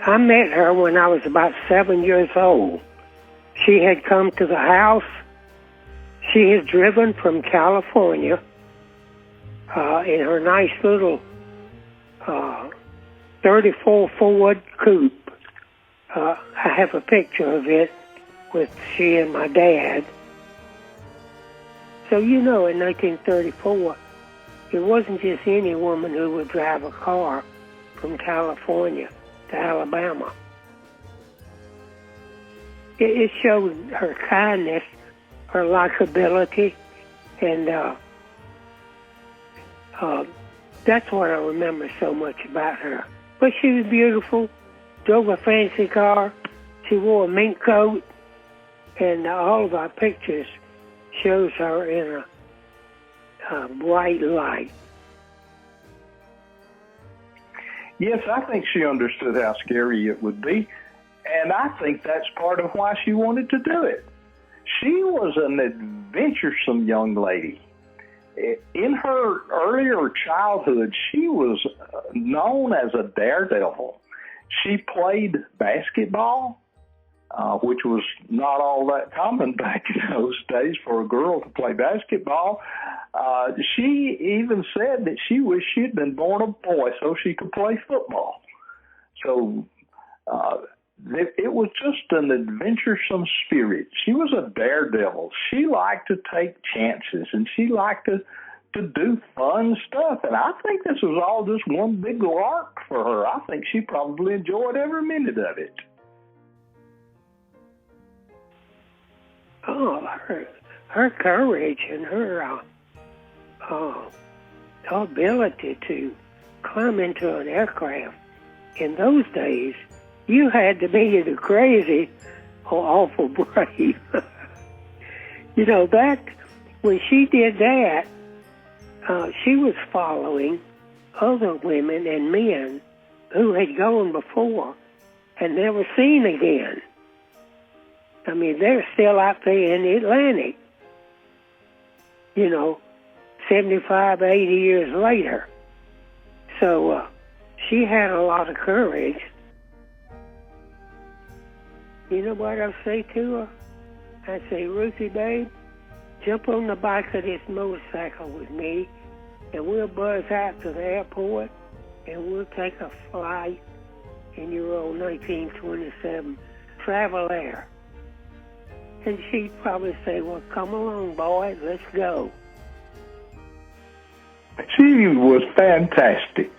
I met her when I was about 7 years old. She had come to the house. She had driven from California in her nice little 34 Ford coupe. I have a picture of it with she and my dad. So, in 1934, it wasn't just any woman who would drive a car from California to Alabama. It showed her kindness, her likability, and that's what I remember so much about her. But she was beautiful, drove a fancy car, she wore a mink coat, and all of our pictures shows her in a bright light. Yes, I think she understood how scary it would be, and I think that's part of why she wanted to do it. She was an adventuresome young lady. In her earlier childhood, she was known as a daredevil. She played basketball, which was not all that common back in those days for a girl to play basketball. She even said that she wished she had been born a boy so she could play football. So it was just an adventuresome spirit. She was a daredevil. She liked to take chances, and she liked to do fun stuff. And I think this was all just one big lark for her. I think she probably enjoyed every minute of it. Oh, her courage and her ability to climb into an aircraft. In those days, you had to be either crazy or awful brave. That when she did that, she was following other women and men who had gone before and never seen again. I mean, they're still out there in the Atlantic, 75, 80 years later. So she had a lot of courage. You know what I say to her? I say, Ruthie, babe, jump on the back of this motorcycle with me, and we'll buzz out to the airport, and we'll take a flight in your old 1927 Travel Air. And she'd probably say, well, come along, boy, let's go. She was fantastic.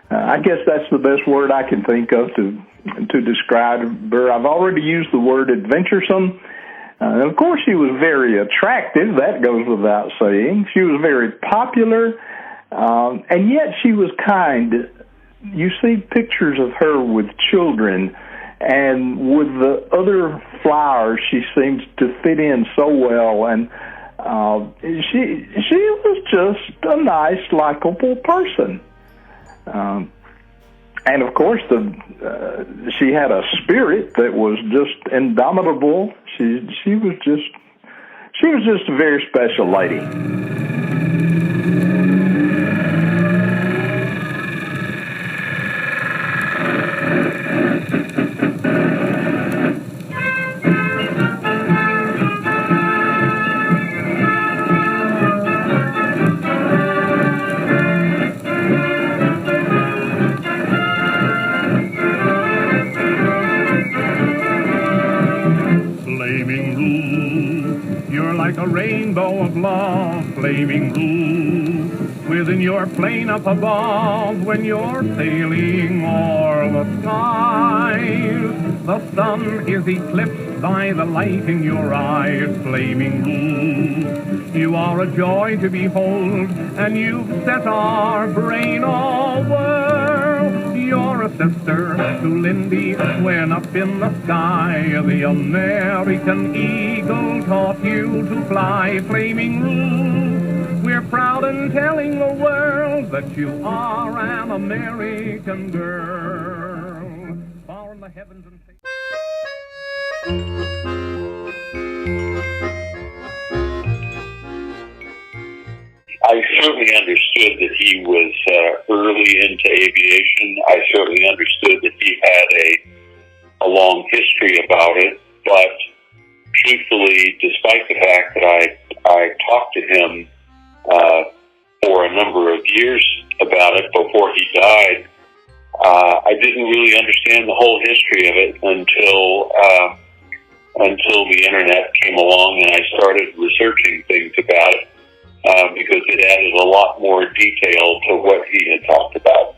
I guess that's the best word I can think of to describe her. I've already used the word adventuresome. And of course, she was very attractive. That goes without saying. She was very popular, and yet she was kind. You see pictures of her with children, and with the other flowers, she seems to fit in so well. And she was just a nice, likable person. And of course, she had a spirit that was just indomitable. She was just a very special lady. Like a rainbow of love, flaming blue, within your plane up above, when you're sailing o'er the skies. The sun is eclipsed by the light in your eyes, flaming blue. You are a joy to behold, and you've set our brain all whirl. You're a sister to Lindy when up in the sky the American eagle taught you to fly, flaming blue. We're proud in telling the world that you are an American girl. Far in the heavens and I certainly understood that he was early into aviation. I certainly understood that he had a long history about it. But truthfully, despite the fact that I talked to him for a number of years about it before he died, I didn't really understand the whole history of it until the internet came along and I started researching things about it, because it added a lot more detail to what he had talked about.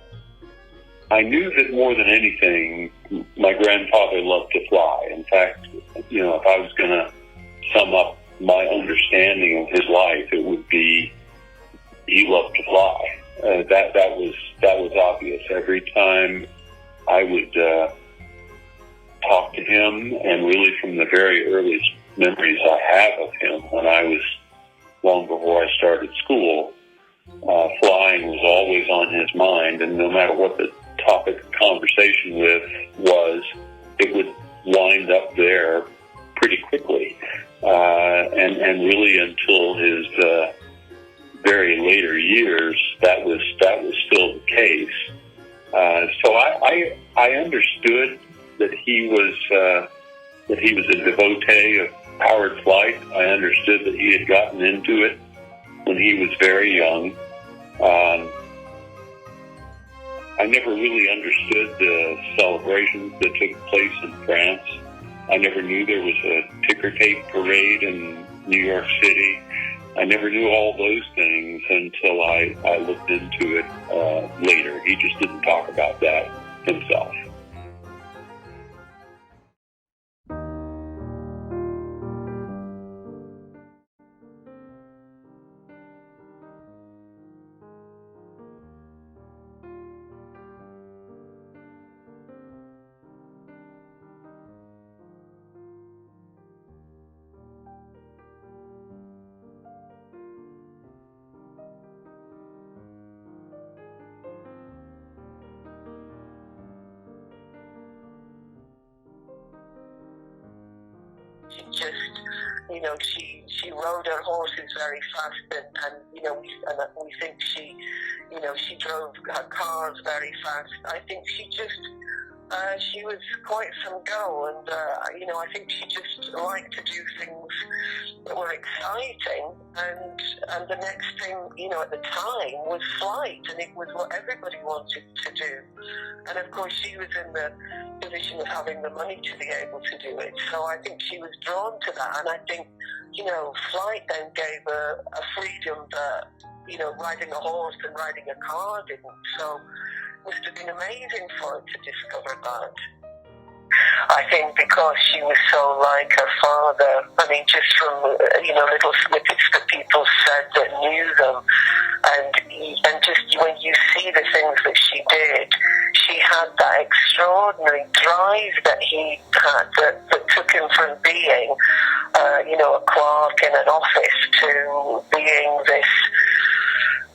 I knew that more than anything, my grandfather loved to fly. In fact, if I was going to sum up my understanding of his life, it would be he loved to fly. That was obvious. Every time I would talk to him, and really from the very earliest memories I have of him when I was long before I started school, flying was always on his mind, and no matter what the topic of conversation was, it would wind up there pretty quickly. And really until his very later years, that was still the case. So I understood that he was a devotee of powered flight. I understood that he had gotten into it when he was very young. I never really understood the celebrations that took place in France. I never knew there was a ticker tape parade in New York City. I never knew all those things until I looked into it later. He just didn't talk about that himself. She rode her horses very fast, and we think she drove her cars very fast. I think she was quite some go, and I think she just liked to do things that were exciting, and the next thing, at the time was flight, and it was what everybody wanted to do. And of course she was in the position of having the money to be able to do it, so I think she was drawn to that, and I think, flight then gave her a freedom that, riding a horse and riding a car didn't, so it must have been amazing for her to discover that. I think because she was so like her father, just from, little snippets that people said that knew them, and just when you see the things that she did, she had that extraordinary drive that he had that took him from being, a clerk in an office to being this,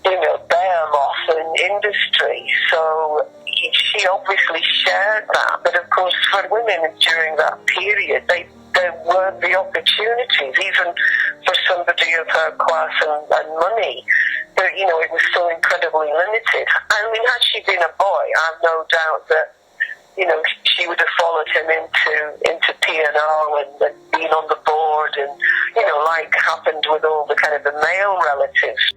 behemoth in industry. So she obviously shared that, but of course for women during that period, there weren't the opportunities, even for somebody of her class and money. But, it was so incredibly limited. Had she been a boy, I have no doubt that, she would have followed him into P&O and been on the board and, like happened with all the kind of the male relatives.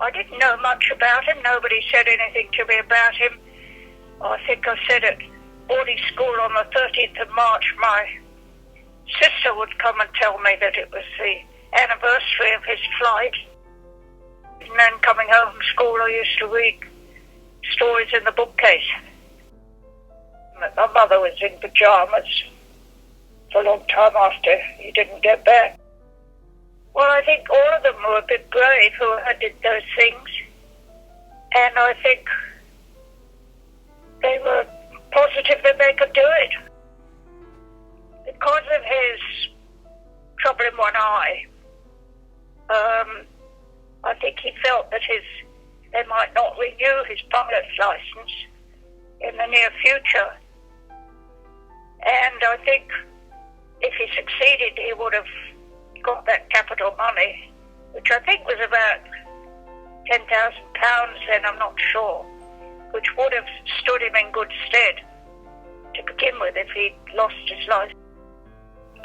I didn't know much about him. Nobody said anything to me about him. I think I said at boarding school on the 13th of March, my sister would come and tell me that it was the anniversary of his flight. And then coming home from school, I used to read stories in the bookcase. My mother was in pyjamas for a long time after he didn't get back. Well, I think all of them were a bit brave who did those things, and I think they were positive that they could do it. Because of his trouble in one eye, might not renew his pilot's license in the near future. And I think if he succeeded, he would have got that capital money, which I think was about £10,000 then, I'm not sure, which would have stood him in good stead to begin with if he'd lost his life.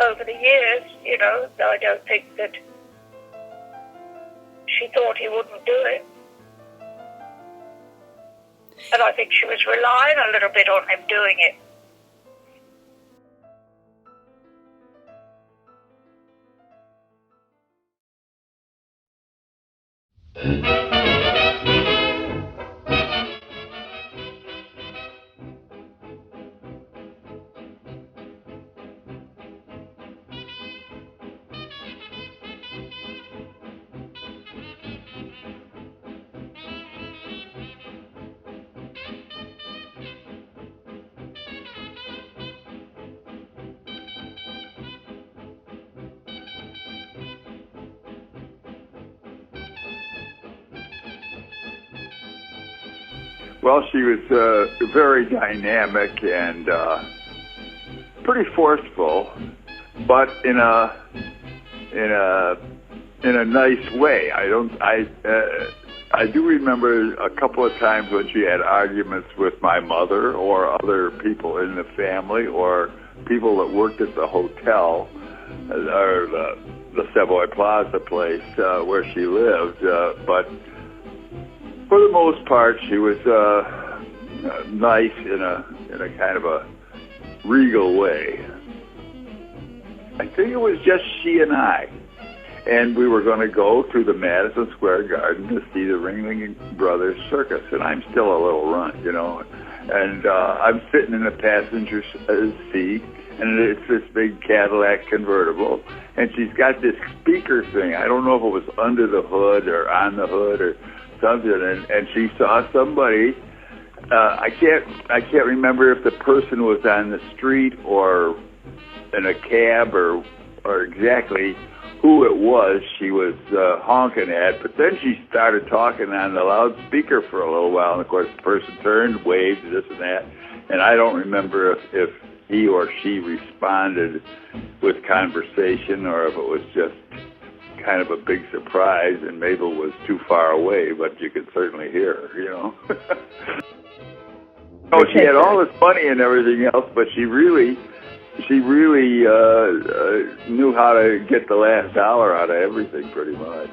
Over the years, you know, I don't think that she thought he wouldn't do it. And I think she was relying a little bit on him doing it. Well, she was very dynamic and pretty forceful, but in a nice way. I do remember a couple of times when she had arguments with my mother or other people in the family or people that worked at the hotel or the Savoy Plaza place where she lived, but for the most part, she was nice in a kind of a regal way. I think it was just she and I. And we were going to go to the Madison Square Garden to see the Ringling Brothers Circus. And I'm still a little runt, you know. And I'm sitting in the passenger seat, and it's this big Cadillac convertible. And she's got this speaker thing. I don't know if it was under the hood or on the hood or something. And she saw somebody. I can't remember if the person was on the street or in a cab or exactly who it was she was honking at, but then she started talking on the loudspeaker for a little while, and of course the person turned, waved, this and that, and I don't remember if he or she responded with conversation or if it was just kind of a big surprise and Mabel was too far away, but you could certainly hear her, you know. Oh, she had all this money and everything else, but she really knew how to get the last dollar out of everything, pretty much.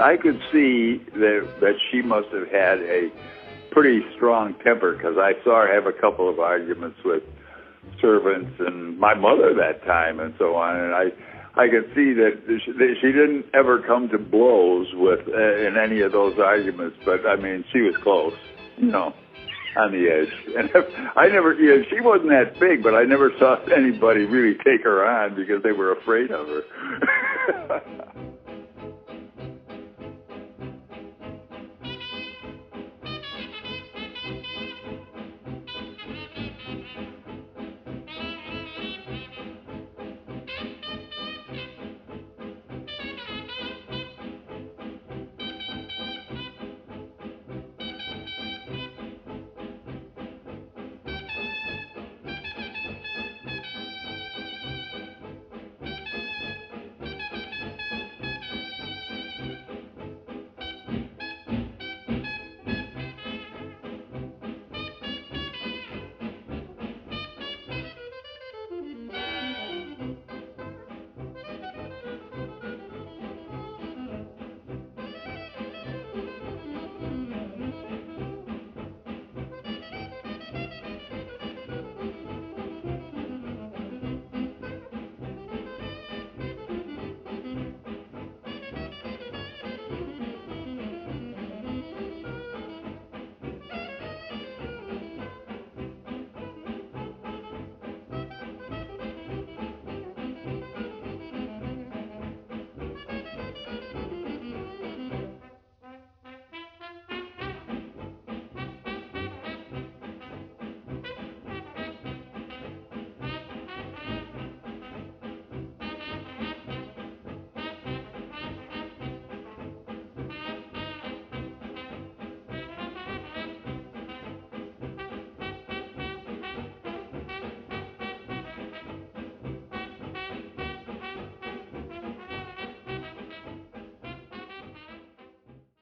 I could see that she must have had a pretty strong temper, because I saw her have a couple of arguments with servants and my mother that time and so on, and I could see that she didn't ever come to blows with in any of those arguments, but I mean, she was close, you know, on the edge. And I never, you know, she wasn't that big, but I never saw anybody really take her on because they were afraid of her.